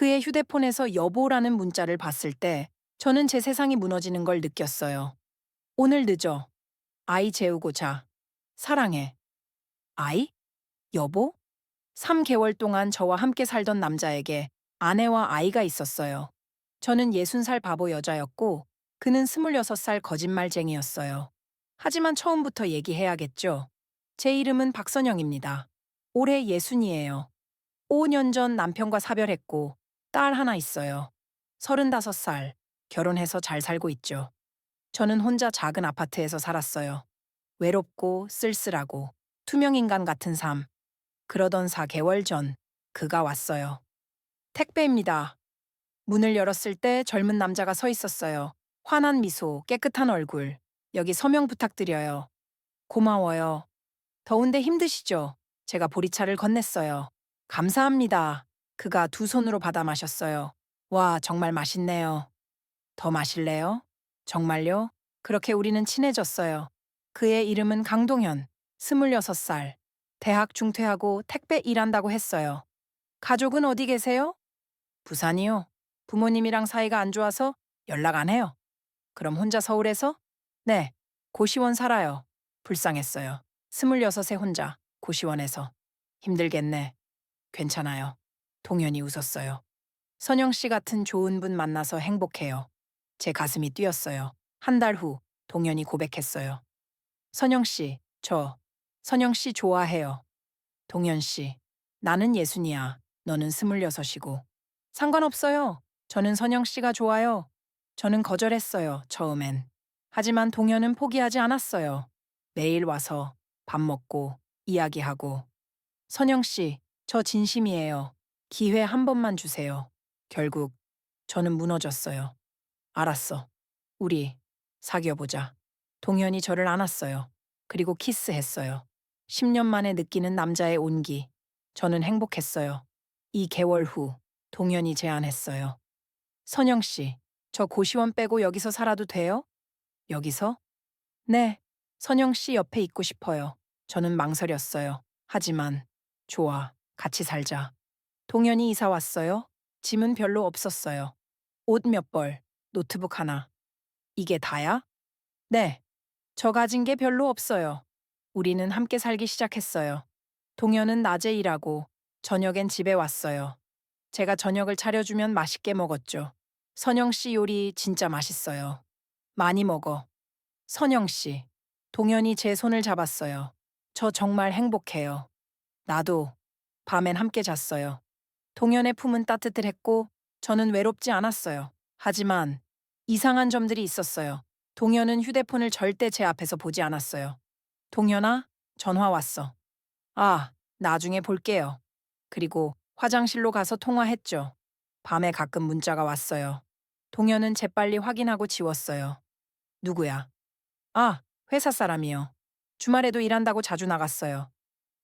그의 휴대폰에서 여보라는 문자를 봤을 때 저는 제 세상이 무너지는 걸 느꼈어요. 오늘 늦어. 아이 재우고 자. 사랑해. 아이? 여보? 3개월 동안 저와 함께 살던 남자에게 아내와 아이가 있었어요. 저는 60살 바보 여자였고 그는 26살 거짓말쟁이였어요. 하지만 처음부터 얘기해야겠죠. 제 이름은 박선영입니다. 올해 60이에요. 5년 전 남편과 사별했고 딸 하나 있어요. 35살. 결혼해서 잘 살고 있죠. 저는 혼자 작은 아파트에서 살았어요. 외롭고 쓸쓸하고 투명인간 같은 삶. 그러던 4개월 전 그가 왔어요. 택배입니다. 문을 열었을 때 젊은 남자가 서 있었어요. 환한 미소, 깨끗한 얼굴. 여기 서명 부탁드려요. 고마워요. 더운데 힘드시죠? 제가 보리차를 건넸어요. 감사합니다. 그가 두 손으로 받아 마셨어요. 와, 정말 맛있네요. 더 마실래요? 정말요? 그렇게 우리는 친해졌어요. 그의 이름은 강동현, 26살. 대학 중퇴하고 택배 일한다고 했어요. 가족은 어디 계세요? 부산이요. 부모님이랑 사이가 안 좋아서 연락 안 해요. 그럼 혼자 서울에서? 네, 고시원 살아요. 불쌍했어요. 26에 혼자, 고시원에서. 힘들겠네. 괜찮아요. 동현이 웃었어요. 선영 씨 같은 좋은 분 만나서 행복해요. 제 가슴이 뛰었어요. 한 달 후, 동현이 고백했어요. 선영 씨, 선영 씨 좋아해요. 동현 씨, 나는 예순이야. 너는 26이고. 상관없어요. 저는 선영 씨가 좋아요. 저는 거절했어요, 처음엔. 하지만 동현은 포기하지 않았어요. 매일 와서 밥 먹고, 이야기하고. 선영 씨, 저 진심이에요. 기회 한 번만 주세요. 결국, 저는 무너졌어요. 알았어. 우리 사귀어보자. 동현이 저를 안았어요. 그리고 키스했어요. 10년 만에 느끼는 남자의 온기. 저는 행복했어요. 2개월 후, 동현이 제안했어요. 선영 씨, 저 고시원 빼고 여기서 살아도 돼요? 여기서? 네. 선영 씨 옆에 있고 싶어요. 저는 망설였어요. 하지만, 좋아. 같이 살자. 동현이 이사 왔어요. 짐은 별로 없었어요. 옷 몇 벌, 노트북 하나. 이게 다야? 네. 저 가진 게 별로 없어요. 우리는 함께 살기 시작했어요. 동현은 낮에 일하고 저녁엔 집에 왔어요. 제가 저녁을 차려주면 맛있게 먹었죠. 선영 씨 요리 진짜 맛있어요. 많이 먹어. 선영 씨. 동현이 제 손을 잡았어요. 저 정말 행복해요. 나도. 밤엔 함께 잤어요. 동현의 품은 따뜻했고 저는 외롭지 않았어요. 하지만 이상한 점들이 있었어요. 동현은 휴대폰을 절대 제 앞에서 보지 않았어요. 동현아, 전화 왔어. 아, 나중에 볼게요. 그리고 화장실로 가서 통화했죠. 밤에 가끔 문자가 왔어요. 동현은 재빨리 확인하고 지웠어요. 누구야? 아, 회사 사람이요. 주말에도 일한다고 자주 나갔어요.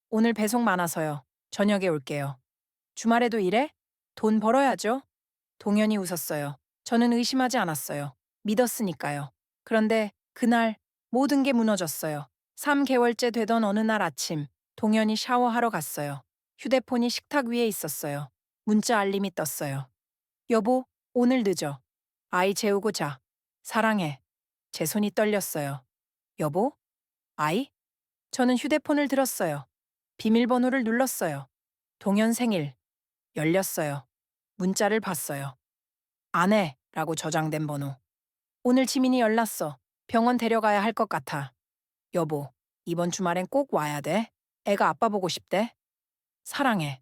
오늘 배송 많아서요. 저녁에 올게요. 주말에도 일해? 돈 벌어야죠. 동현이 웃었어요. 저는 의심하지 않았어요. 믿었으니까요. 그런데 그날 모든 게 무너졌어요. 3개월째 되던 어느 날 아침, 동현이 샤워하러 갔어요. 휴대폰이 식탁 위에 있었어요. 문자 알림이 떴어요. 여보, 오늘 늦어. 아이 재우고 자. 사랑해. 제 손이 떨렸어요. 여보? 아이? 저는 휴대폰을 들었어요. 비밀번호를 눌렀어요. 동현 생일. 열렸어요. 문자를 봤어요. 아내라고 저장된 번호. 오늘 지민이 연락써. 병원 데려가야 할 것 같아. 여보, 이번 주말엔 꼭 와야 돼. 애가 아빠 보고 싶대. 사랑해.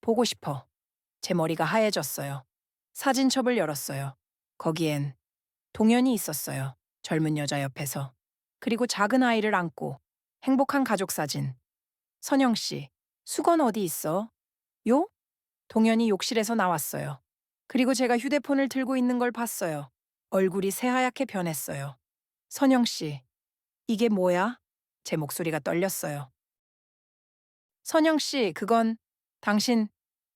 보고 싶어. 제 머리가 하얘졌어요. 사진첩을 열었어요. 거기엔 동현이 있었어요. 젊은 여자 옆에서. 그리고 작은 아이를 안고 행복한 가족 사진. 선영 씨, 수건 어디 있어? 요? 동현이 욕실에서 나왔어요. 그리고 제가 휴대폰을 들고 있는 걸 봤어요. 얼굴이 새하얗게 변했어요. 선영 씨, 이게 뭐야? 제 목소리가 떨렸어요. 선영 씨, 그건 당신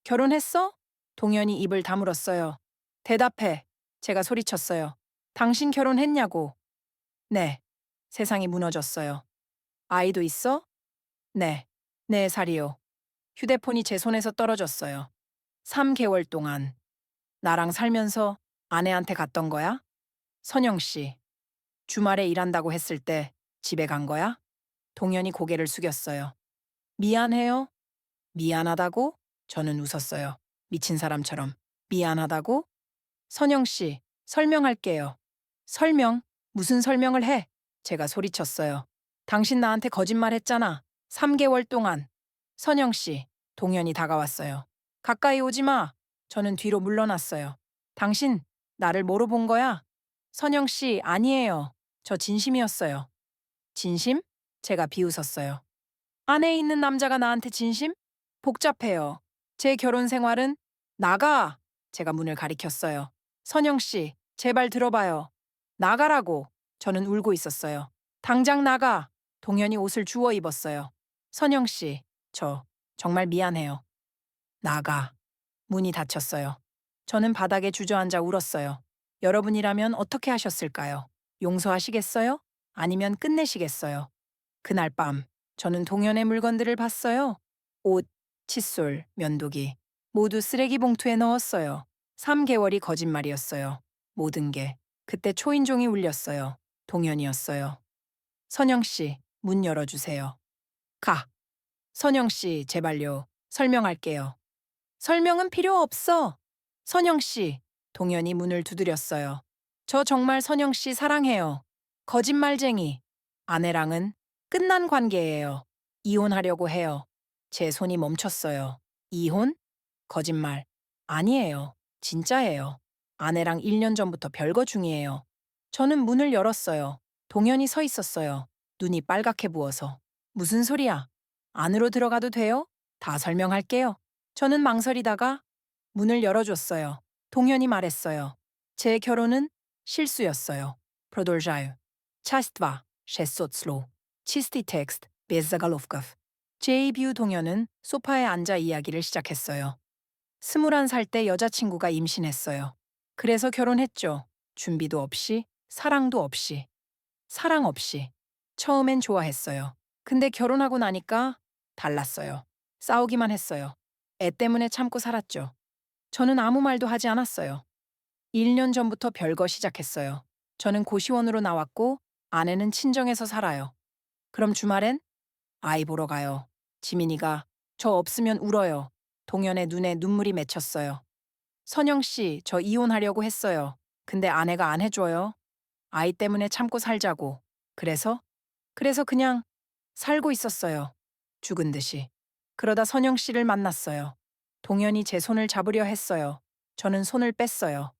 결혼했어? 동현이 입을 다물었어요. 대답해. 제가 소리쳤어요. 당신 결혼했냐고. 네. 세상이 무너졌어요. 아이도 있어? 네. 4살이요. 휴대폰이 제 손에서 떨어졌어요. 3개월 동안 나랑 살면서 아내한테 갔던 거야? 선영 씨, 주말에 일한다고 했을 때 집에 간 거야? 동현이 고개를 숙였어요. 미안해요. 미안하다고? 저는 웃었어요. 미친 사람처럼. 미안하다고? 선영 씨, 설명할게요. 설명? 무슨 설명을 해? 제가 소리쳤어요. 당신 나한테 거짓말 했잖아. 3개월 동안. 선영 씨, 동현이 다가왔어요. 가까이 오지 마. 저는 뒤로 물러났어요. 당신, 나를 뭐로 본 거야? 선영 씨, 아니에요. 저 진심이었어요. 진심? 제가 비웃었어요. 안에 있는 남자가 나한테 진심? 복잡해요. 제 결혼 생활은 나가! 제가 문을 가리켰어요. 선영 씨, 제발 들어봐요. 나가라고. 저는 울고 있었어요. 당장 나가. 동현이 옷을 주워 입었어요. 선영 씨, 저 정말 미안해요. 나가. 문이 닫혔어요. 저는 바닥에 주저앉아 울었어요. 여러분이라면 어떻게 하셨을까요? 용서하시겠어요? 아니면 끝내시겠어요? 그날 밤, 저는 동현의 물건들을 봤어요. 옷, 칫솔, 면도기. 모두 쓰레기 봉투에 넣었어요. 3개월이 거짓말이었어요. 모든 게. 그때 초인종이 울렸어요. 동현이었어요. 선영 씨, 문 열어주세요. 가. 선영 씨, 제발요. 설명할게요. 설명은 필요 없어. 선영 씨, 동현이 문을 두드렸어요. 저 정말 선영 씨 사랑해요. 거짓말쟁이. 아내랑은 끝난 관계예요. 이혼하려고 해요. 제 손이 멈췄어요. 이혼? 거짓말. 아니에요. 진짜예요. 아내랑 1년 전부터 별거 중이에요. 저는 문을 열었어요. 동현이 서 있었어요. 눈이 빨갛게 부어서. 무슨 소리야? 안으로 들어가도 돼요? 다 설명할게요. 저는 망설이다가 문을 열어줬어요. 동현이 말했어요. 제 결혼은 실수였어요. Продолжаю. Часть 2. 600 Чистый текст. Без заголовков. 제2뷰 동현은 소파에 앉아 이야기를 시작했어요. 21살 때 여자친구가 임신했어요. 그래서 결혼했죠. 준비도 없이, 사랑도 없이. 사랑 없이. 처음엔 좋아했어요. 근데 결혼하고 나니까 달랐어요. 싸우기만 했어요. 애 때문에 참고 살았죠. 저는 아무 말도 하지 않았어요. 1년 전부터 별거 시작했어요. 저는 고시원으로 나왔고 아내는 친정에서 살아요. 그럼 주말엔 아이 보러 가요. 지민이가 저 없으면 울어요. 동현의 눈에 눈물이 맺혔어요. 선영 씨, 저 이혼하려고 했어요. 근데 아내가 안 해줘요. 아이 때문에 참고 살자고. 그래서 그냥 살고 있었어요. 죽은 듯이. 그러다 선영 씨를 만났어요. 동현이 제 손을 잡으려 했어요. 저는 손을 뺐어요.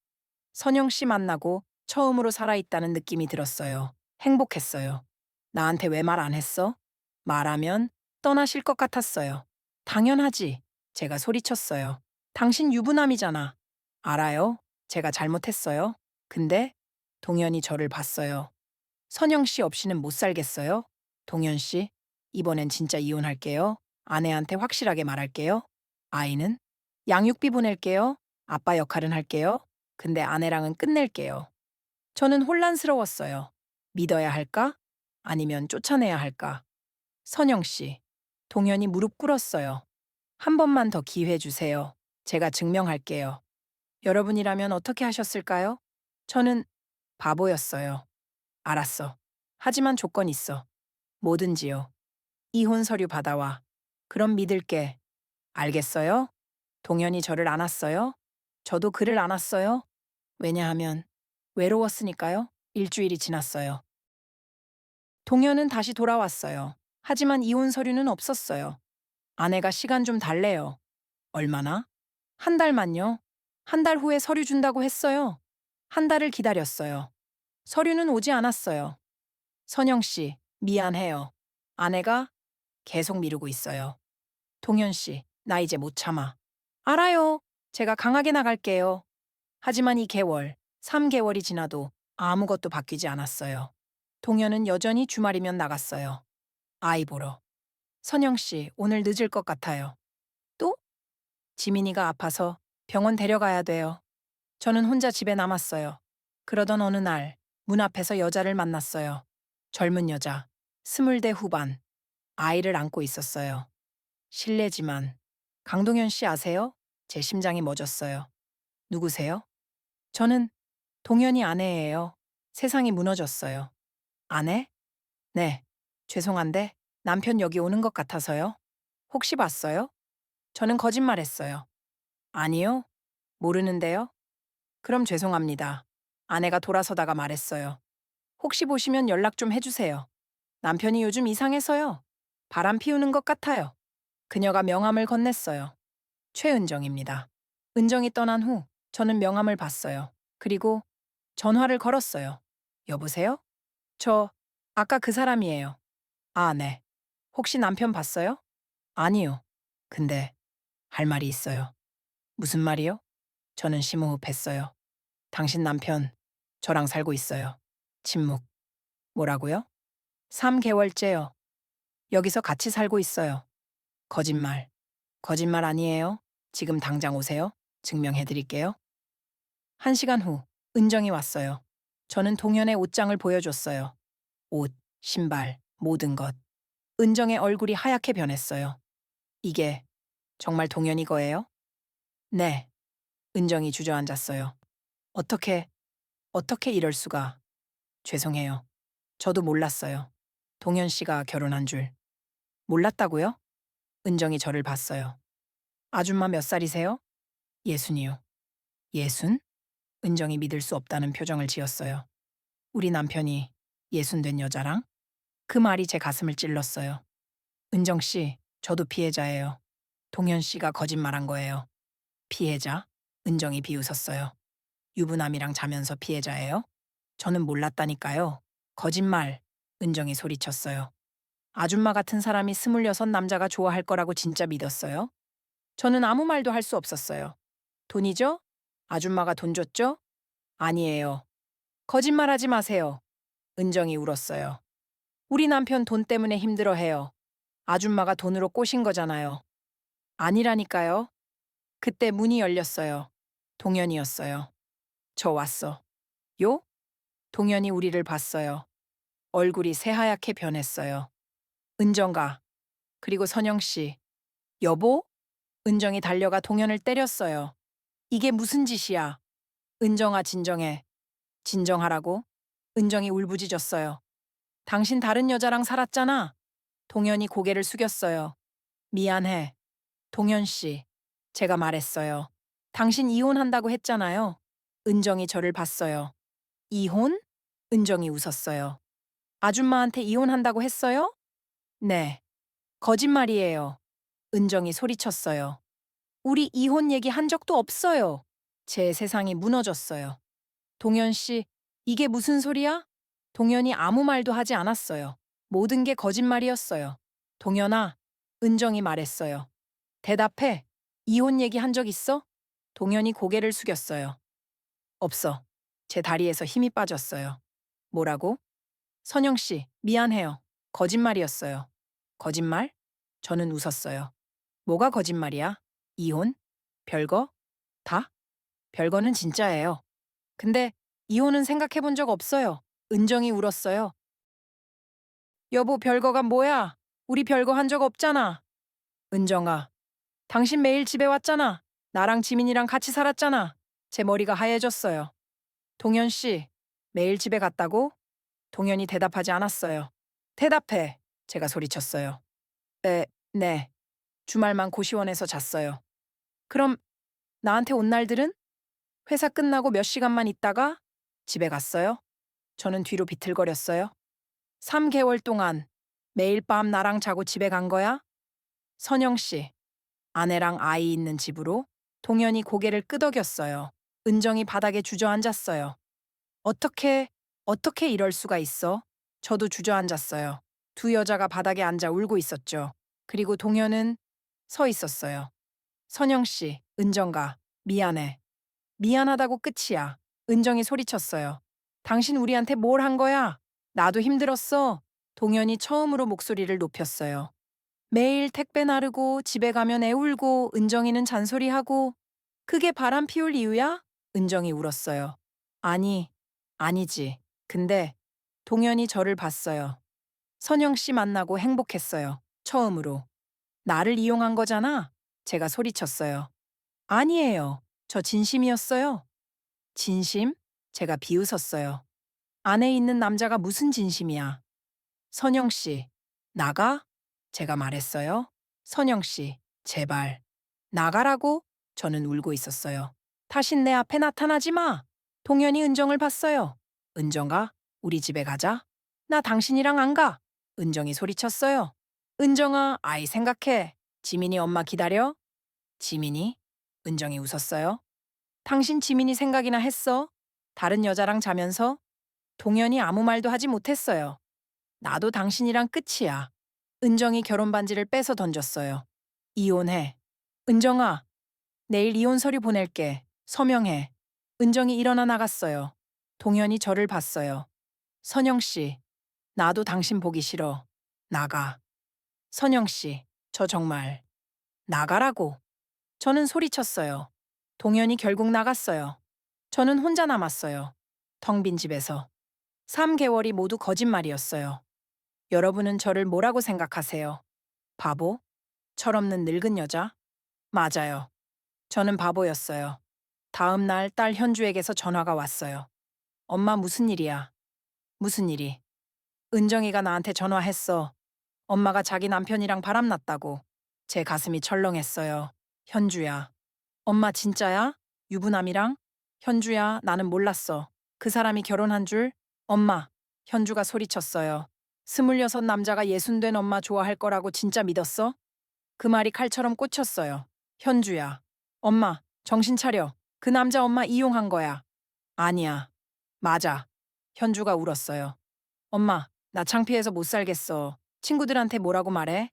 선영 씨 만나고 처음으로 살아있다는 느낌이 들었어요. 행복했어요. 나한테 왜 말 안 했어? 말하면 떠나실 것 같았어요. 당연하지. 제가 소리쳤어요. 당신 유부남이잖아. 알아요. 제가 잘못했어요. 근데 동현이 저를 봤어요. 선영 씨 없이는 못 살겠어요? 동현 씨, 이번엔 진짜 이혼할게요. 아내한테 확실하게 말할게요. 아이는? 양육비 보낼게요. 아빠 역할은 할게요. 근데 아내랑은 끝낼게요. 저는 혼란스러웠어요. 믿어야 할까? 아니면 쫓아내야 할까? 선영 씨, 동현이 무릎 꿇었어요. 한 번만 더 기회 주세요. 제가 증명할게요. 여러분이라면 어떻게 하셨을까요? 저는 바보였어요. 알았어. 하지만 조건 있어. 뭐든지요. 이혼 서류 받아와. 그럼 믿을게. 알겠어요? 동현이 저를 안았어요? 저도 그를 안았어요? 왜냐하면 외로웠으니까요. 일주일이 지났어요. 동현은 다시 돌아왔어요. 하지만 이혼 서류는 없었어요. 아내가 시간 좀 달래요. 얼마나? 한 달만요. 한 달 후에 서류 준다고 했어요. 한 달을 기다렸어요. 서류는 오지 않았어요. 선영 씨, 미안해요. 아내가 계속 미루고 있어요. 동현 씨, 나 이제 못 참아. 알아요. 제가 강하게 나갈게요. 하지만 2개월, 3개월이 지나도 아무것도 바뀌지 않았어요. 동현은 여전히 주말이면 나갔어요. 아이 보러. 선영 씨, 오늘 늦을 것 같아요. 또? 지민이가 아파서 병원 데려가야 돼요. 저는 혼자 집에 남았어요. 그러던 어느 날, 문 앞에서 여자를 만났어요. 젊은 여자, 20대 후반. 아이를 안고 있었어요. 실례지만, 강동현 씨 아세요? 제 심장이 멎었어요. 누구세요? 저는 동현이 아내예요. 세상이 무너졌어요. 아내? 네. 죄송한데 남편 여기 오는 것 같아서요. 혹시 봤어요? 저는 거짓말했어요. 아니요. 모르는데요. 그럼 죄송합니다. 아내가 돌아서다가 말했어요. 혹시 보시면 연락 좀 해주세요. 남편이 요즘 이상해서요. 바람 피우는 것 같아요. 그녀가 명함을 건넸어요. 최은정입니다. 은정이 떠난 후 저는 명함을 봤어요. 그리고 전화를 걸었어요. 여보세요? 저 아까 그 사람이에요. 아, 네. 혹시 남편 봤어요? 아니요. 근데 할 말이 있어요. 무슨 말이요? 저는 심호흡했어요. 당신 남편 저랑 살고 있어요. 침묵. 뭐라고요? 3개월째요. 여기서 같이 살고 있어요. 거짓말. 거짓말 아니에요. 지금 당장 오세요. 증명해 드릴게요. 1시간 후 은정이 왔어요. 저는 동현의 옷장을 보여줬어요. 옷, 신발, 모든 것. 은정의 얼굴이 하얗게 변했어요. 이게 정말 동현이 거예요? 네. 은정이 주저앉았어요. 어떻게, 어떻게 이럴 수가. 죄송해요. 저도 몰랐어요. 동현 씨가 결혼한 줄. 몰랐다고요? 은정이 저를 봤어요. 아줌마 몇 살이세요? 예순이요. 예순? 은정이 믿을 수 없다는 표정을 지었어요. 우리 남편이 예순 된 여자랑? 그 말이 제 가슴을 찔렀어요. 은정 씨, 저도 피해자예요. 동현 씨가 거짓말한 거예요. 피해자? 은정이 비웃었어요. 유부남이랑 자면서 피해자예요? 저는 몰랐다니까요. 거짓말. 은정이 소리쳤어요. 아줌마 같은 사람이 26 남자가 좋아할 거라고 진짜 믿었어요? 저는 아무 말도 할 수 없었어요. 돈이죠? 아줌마가 돈 줬죠? 아니에요. 거짓말하지 마세요. 은정이 울었어요. 우리 남편 돈 때문에 힘들어해요. 아줌마가 돈으로 꼬신 거잖아요. 아니라니까요. 그때 문이 열렸어요. 동현이었어요. 저 왔어. 요? 동현이 우리를 봤어요. 얼굴이 새하얗게 변했어요. 은정가. 그리고 선영 씨. 여보? 은정이 달려가 동현을 때렸어요. 이게 무슨 짓이야? 은정아 진정해. 진정하라고? 은정이 울부짖었어요. 당신 다른 여자랑 살았잖아. 동현이 고개를 숙였어요. 미안해. 동현 씨. 제가 말했어요. 당신 이혼한다고 했잖아요. 은정이 저를 봤어요. 이혼? 은정이 웃었어요. 아줌마한테 이혼한다고 했어요? 네. 거짓말이에요. 은정이 소리쳤어요. 우리 이혼 얘기 한 적도 없어요. 제 세상이 무너졌어요. 동현 씨, 이게 무슨 소리야? 동현이 아무 말도 하지 않았어요. 모든 게 거짓말이었어요. 동현아, 은정이 말했어요. 대답해. 이혼 얘기 한 적 있어? 동현이 고개를 숙였어요. 없어. 제 다리에서 힘이 빠졌어요. 뭐라고? 선영 씨, 미안해요. 거짓말이었어요. 거짓말? 저는 웃었어요. 뭐가 거짓말이야? 이혼? 별거? 다? 별거는 진짜예요. 근데 이혼은 생각해 본 적 없어요. 은정이 울었어요. 여보, 별거가 뭐야? 우리 별거 한 적 없잖아. 은정아, 당신 매일 집에 왔잖아. 나랑 지민이랑 같이 살았잖아. 제 머리가 하얘졌어요. 동현 씨, 매일 집에 갔다고? 동현이 대답하지 않았어요. 대답해. 제가 소리쳤어요. 네. 주말만 고시원에서 잤어요. 그럼 나한테 온 날들은? 회사 끝나고 몇 시간만 있다가 집에 갔어요? 저는 뒤로 비틀거렸어요. 3개월 동안 매일 밤 나랑 자고 집에 간 거야? 선영 씨, 아내랑 아이 있는 집으로? 동현이 고개를 끄덕였어요. 은정이 바닥에 주저앉았어요. 어떻게, 어떻게 이럴 수가 있어? 저도 주저앉았어요. 두 여자가 바닥에 앉아 울고 있었죠. 그리고 동현은 서 있었어요. 선영 씨, 은정가, 미안해. 미안하다고 끝이야. 은정이 소리쳤어요. 당신 우리한테 뭘 한 거야? 나도 힘들었어. 동현이 처음으로 목소리를 높였어요. 매일 택배 나르고 집에 가면 애울고 은정이는 잔소리하고 그게 바람 피울 이유야? 은정이 울었어요. 아니, 아니지. 근데 동현이 저를 봤어요. 선영 씨 만나고 행복했어요. 처음으로. 나를 이용한 거잖아. 제가 소리쳤어요. 아니에요. 저 진심이었어요. 진심? 제가 비웃었어요. 안에 있는 남자가 무슨 진심이야. 선영 씨, 나가? 제가 말했어요. 선영 씨, 제발. 나가라고? 저는 울고 있었어요. 다신 내 앞에 나타나지 마. 동현이 은정을 봤어요. 은정아, 우리 집에 가자. 나 당신이랑 안 가. 은정이 소리쳤어요. 은정아, 아이 생각해. 지민이 엄마 기다려? 지민이? 은정이 웃었어요. 당신 지민이 생각이나 했어? 다른 여자랑 자면서? 동현이 아무 말도 하지 못했어요. 나도 당신이랑 끝이야. 은정이 결혼 반지를 빼서 던졌어요. 이혼해. 은정아, 내일 이혼 서류 보낼게. 서명해. 은정이 일어나 나갔어요. 동현이 저를 봤어요. 선영 씨, 나도 당신 보기 싫어. 나가. 선영 씨, 저 정말. 나가라고. 저는 소리쳤어요. 동현이 결국 나갔어요. 저는 혼자 남았어요. 텅 빈 집에서. 3개월이 모두 거짓말이었어요. 여러분은 저를 뭐라고 생각하세요? 바보? 철없는 늙은 여자? 맞아요. 저는 바보였어요. 다음 날 딸 현주에게서 전화가 왔어요. 엄마 무슨 일이야? 무슨 일이? 은정이가 나한테 전화했어. 엄마가 자기 남편이랑 바람났다고. 제 가슴이 철렁했어요. 현주야. 엄마 진짜야? 유부남이랑? 현주야, 나는 몰랐어. 그 사람이 결혼한 줄? 엄마. 현주가 소리쳤어요. 26 남자가 60된 엄마 좋아할 거라고 진짜 믿었어? 그 말이 칼처럼 꽂혔어요. 현주야. 엄마, 정신 차려. 그 남자 엄마 이용한 거야. 아니야. 맞아. 현주가 울었어요. 엄마, 나 창피해서 못 살겠어. 친구들한테 뭐라고 말해?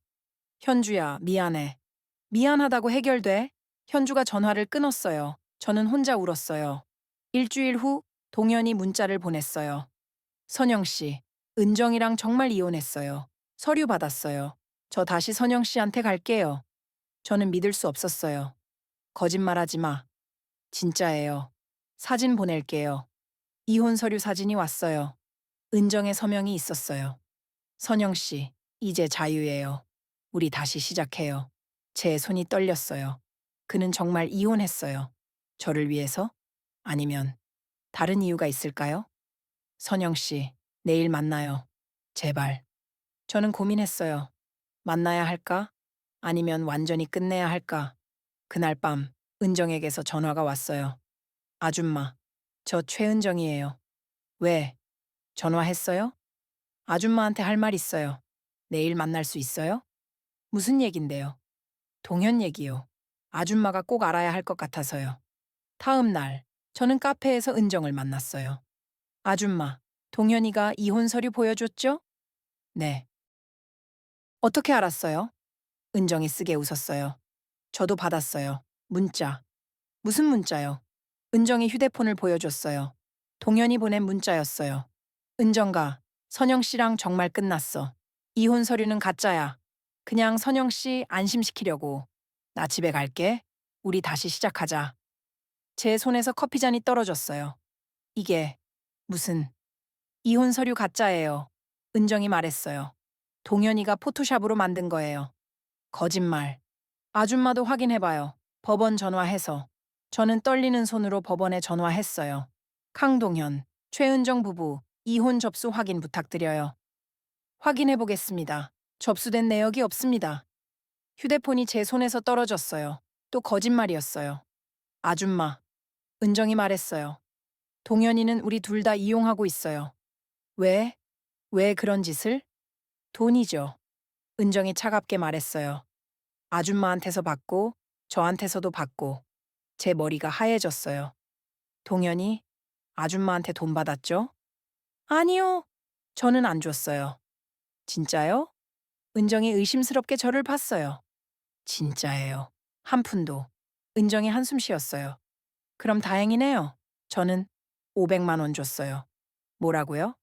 현주야, 미안해. 미안하다고 해결돼? 현주가 전화를 끊었어요. 저는 혼자 울었어요. 일주일 후 동현이 문자를 보냈어요. 선영 씨, 은정이랑 정말 이혼했어요. 서류 받았어요. 저 다시 선영 씨한테 갈게요. 저는 믿을 수 없었어요. 거짓말하지 마. 진짜예요. 사진 보낼게요. 이혼 서류 사진이 왔어요. 은정의 서명이 있었어요. 선영 씨, 이제 자유예요. 우리 다시 시작해요. 제 손이 떨렸어요. 그는 정말 이혼했어요. 저를 위해서? 아니면 다른 이유가 있을까요? 선영 씨, 내일 만나요. 제발. 저는 고민했어요. 만나야 할까? 아니면 완전히 끝내야 할까? 그날 밤 은정에게서 전화가 왔어요. 아줌마, 저 최은정이에요. 왜? 전화했어요? 아줌마한테 할 말 있어요. 내일 만날 수 있어요? 무슨 얘긴데요? 동현 얘기요. 아줌마가 꼭 알아야 할 것 같아서요. 다음 날, 저는 카페에서 은정을 만났어요. 아줌마, 동현이가 이혼 서류 보여줬죠? 네. 어떻게 알았어요? 은정이 쓰게 웃었어요. 저도 받았어요. 문자. 무슨 문자요? 은정이 휴대폰을 보여줬어요. 동현이 보낸 문자였어요. 은정가, 선영 씨랑 정말 끝났어. 이혼 서류는 가짜야. 그냥 선영 씨 안심시키려고. 나 집에 갈게. 우리 다시 시작하자. 제 손에서 커피잔이 떨어졌어요. 이게 무슨 이혼 서류 가짜예요. 은정이 말했어요. 동현이가 포토샵으로 만든 거예요. 거짓말. 아줌마도 확인해봐요. 법원 전화해서. 저는 떨리는 손으로 법원에 전화했어요. 강동현, 최은정 부부, 이혼 접수 확인 부탁드려요. 확인해보겠습니다. 접수된 내역이 없습니다. 휴대폰이 제 손에서 떨어졌어요. 또 거짓말이었어요. 아줌마, 은정이 말했어요. 동현이는 우리 둘 다 이용하고 있어요. 왜? 왜 그런 짓을? 돈이죠. 은정이 차갑게 말했어요. 아줌마한테서 받고, 저한테서도 받고, 제 머리가 하얘졌어요. 동현이 아줌마한테 돈 받았죠? 아니요. 저는 안 줬어요. 진짜요? 은정이 의심스럽게 저를 봤어요. 진짜예요. 한 푼도. 은정이 한숨 쉬었어요. 그럼 다행이네요. 저는 500만 원 줬어요. 뭐라고요?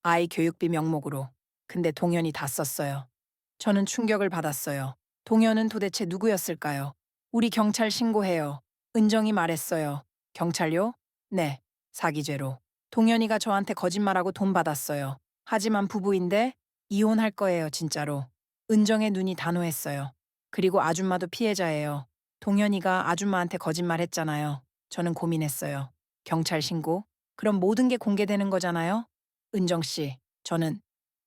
아이 교육비 명목으로. 근데 동현이 다 썼어요. 저는 충격을 받았어요. 동현은 도대체 누구였을까요? 우리 경찰 신고해요. 은정이 말했어요. 경찰요? 네. 사기죄로. 동현이가 저한테 거짓말하고 돈 받았어요. 하지만 부부인데 이혼할 거예요, 진짜로. 은정의 눈이 단호했어요. 그리고 아줌마도 피해자예요. 동현이가 아줌마한테 거짓말했잖아요. 저는 고민했어요. 경찰 신고? 그럼 모든 게 공개되는 거잖아요? 은정 씨, 저는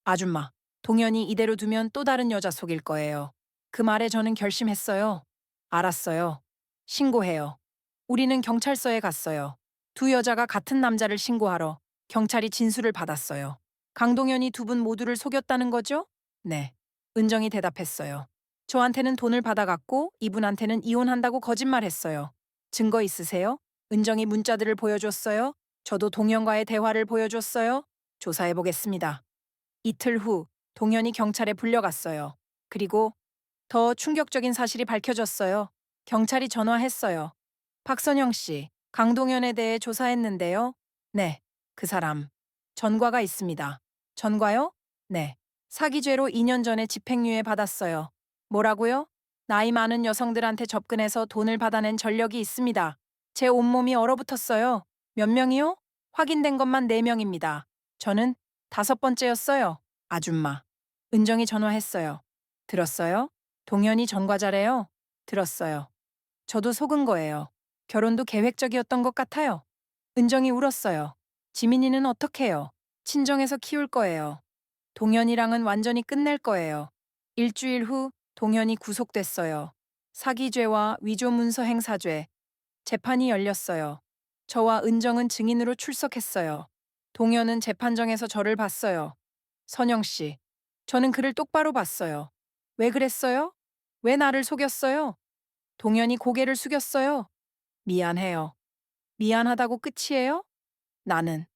아줌마, 동현이 이대로 두면 또 다른 여자 속일 거예요. 그 말에 저는 결심했어요. 알았어요. 신고해요. 우리는 경찰서에 갔어요. 두 여자가 같은 남자를 신고하러 경찰이 진술을 받았어요. 강동현이 두 분 모두를 속였다는 거죠? 네. 은정이 대답했어요. 저한테는 돈을 받아갔고 이분한테는 이혼한다고 거짓말했어요. 증거 있으세요? 은정이 문자들을 보여줬어요. 저도 동현과의 대화를 보여줬어요. 조사해보겠습니다. 이틀 후 동현이 경찰에 불려갔어요. 그리고 더 충격적인 사실이 밝혀졌어요. 경찰이 전화했어요. 박선영 씨, 강동현에 대해 조사했는데요. 네, 그 사람. 전과가 있습니다. 전과요? 네. 사기죄로 2년 전에 집행유예 받았어요. 뭐라고요? 나이 많은 여성들한테 접근해서 돈을 받아낸 전력이 있습니다. 제 온몸이 얼어붙었어요. 몇 명이요? 확인된 것만 4명입니다. 저는 5번째였어요. 아줌마. 은정이 전화했어요. 들었어요? 동현이 전과자래요? 들었어요. 저도 속은 거예요. 결혼도 계획적이었던 것 같아요. 은정이 울었어요. 지민이는 어떡해요? 친정에서 키울 거예요. 동현이랑은 완전히 끝낼 거예요. 일주일 후 동현이 구속됐어요. 사기죄와 위조문서 행사죄. 재판이 열렸어요. 저와 은정은 증인으로 출석했어요. 동현은 재판정에서 저를 봤어요. 선영 씨, 저는 그를 똑바로 봤어요. 왜 그랬어요? 왜 나를 속였어요? 동현이 고개를 숙였어요. 미안해요. 미안하다고 끝이에요? 나는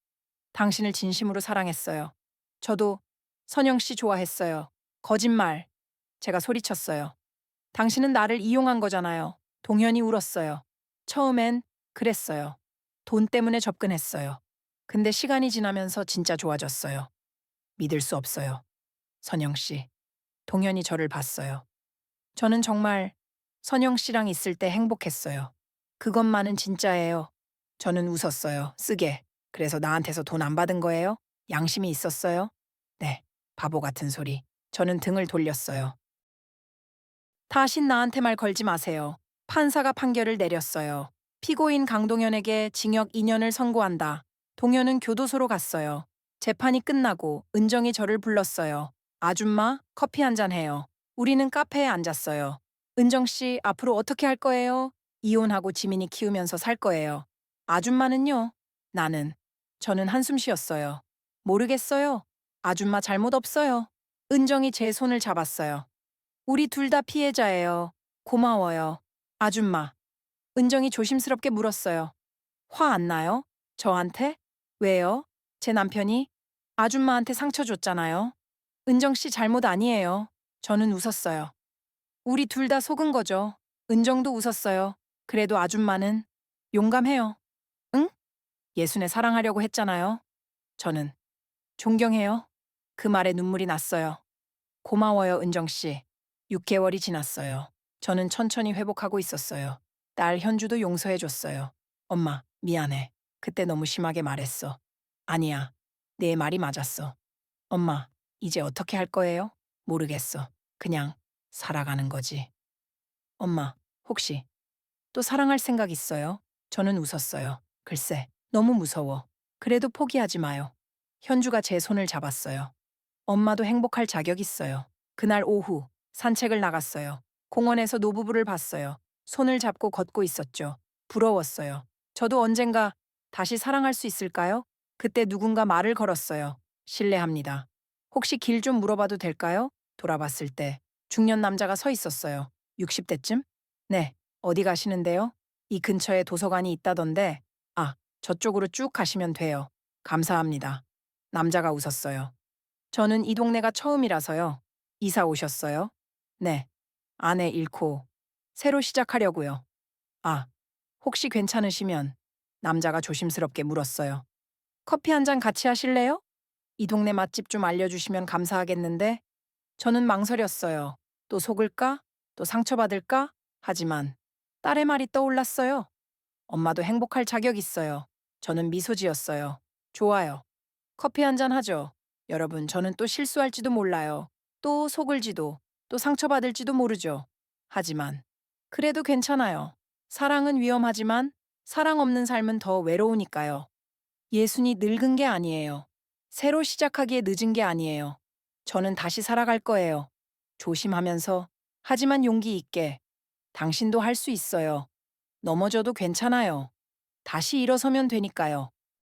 당신을 진심으로 사랑했어요. 저도 선영 씨 좋아했어요. 거짓말. 제가 소리쳤어요. 당신은 나를 이용한 거잖아요. 동현이 울었어요. 처음엔 그랬어요. 돈 때문에 접근했어요. 근데 시간이 지나면서 진짜 좋아졌어요. 믿을 수 없어요. 선영 씨. 동현이 저를 봤어요. 저는 정말 선영 씨랑 있을 때 행복했어요. 그것만은 진짜예요. 저는 웃었어요. 쓰게. 그래서 나한테서 돈 안 받은 거예요? 양심이 있었어요? 네. 바보 같은 소리. 저는 등을 돌렸어요. 다신 나한테 말 걸지 마세요. 판사가 판결을 내렸어요. 피고인 강동현에게 징역 2년을 선고한다. 동현은 교도소로 갔어요. 재판이 끝나고 은정이 저를 불렀어요. 아줌마, 커피 한잔 해요. 우리는 카페에 앉았어요. 은정 씨, 앞으로 어떻게 할 거예요? 이혼하고 지민이 키우면서 살 거예요. 아줌마는요? 저는 한숨 쉬었어요. 모르겠어요. 아줌마 잘못 없어요. 은정이 제 손을 잡았어요. 우리 둘 다 피해자예요. 고마워요. 아줌마. 은정이 조심스럽게 물었어요. 화 안 나요? 저한테? 왜요? 제 남편이 아줌마한테 상처 줬잖아요. 은정 씨 잘못 아니에요. 저는 웃었어요. 우리 둘 다 속은 거죠. 은정도 웃었어요. 그래도 아줌마는 용감해요. 응? 예순에 사랑하려고 했잖아요. 저는 존경해요. 그 말에 눈물이 났어요. 고마워요, 은정 씨. 6개월이 지났어요. 저는 천천히 회복하고 있었어요. 딸 현주도 용서해줬어요. 엄마, 미안해. 그때 너무 심하게 말했어. 아니야. 내 말이 맞았어. 엄마, 이제 어떻게 할 거예요? 모르겠어. 그냥 살아가는 거지. 엄마, 혹시 또 사랑할 생각 있어요? 저는 웃었어요. 글쎄, 너무 무서워. 그래도 포기하지 마요. 현주가 제 손을 잡았어요. 엄마도 행복할 자격 있어요. 그날 오후 산책을 나갔어요. 공원에서 노부부를 봤어요. 손을 잡고 걷고 있었죠. 부러웠어요. 저도 언젠가 다시 사랑할 수 있을까요? 그때 누군가 말을 걸었어요. 실례합니다. 혹시 길 좀 물어봐도 될까요? 돌아봤을 때 중년 남자가 서 있었어요. 60대쯤? 네. 어디 가시는데요? 이 근처에 도서관이 있다던데. 아, 저쪽으로 쭉 가시면 돼요. 감사합니다. 남자가 웃었어요. 저는 이 동네가 처음이라서요. 이사 오셨어요? 네. 아내 잃고 새로 시작하려고요. 아, 혹시 괜찮으시면 남자가 조심스럽게 물었어요. 커피 한 잔 같이 하실래요? 이 동네 맛집 좀 알려주시면 감사하겠는데 저는 망설였어요. 또 속을까? 또 상처받을까? 하지만 딸의 말이 떠올랐어요. 엄마도 행복할 자격 있어요. 저는 미소 지었어요. 좋아요. 커피 한 잔 하죠. 여러분, 저는 또 실수할지도 몰라요. 또 속을지도, 또 상처받을지도 모르죠. 하지만, 그래도 괜찮아요. 사랑은 위험하지만, 사랑 없는 삶은 더 외로우니까요. 예순이 늙은 게 아니에요. 새로 시작하기에 늦은 게 아니에요. 저는 다시 살아갈 거예요. 조심하면서, 하지만 용기 있게. 당신도 할 수 있어요. 넘어져도 괜찮아요. 다시 일어서면 되니까요.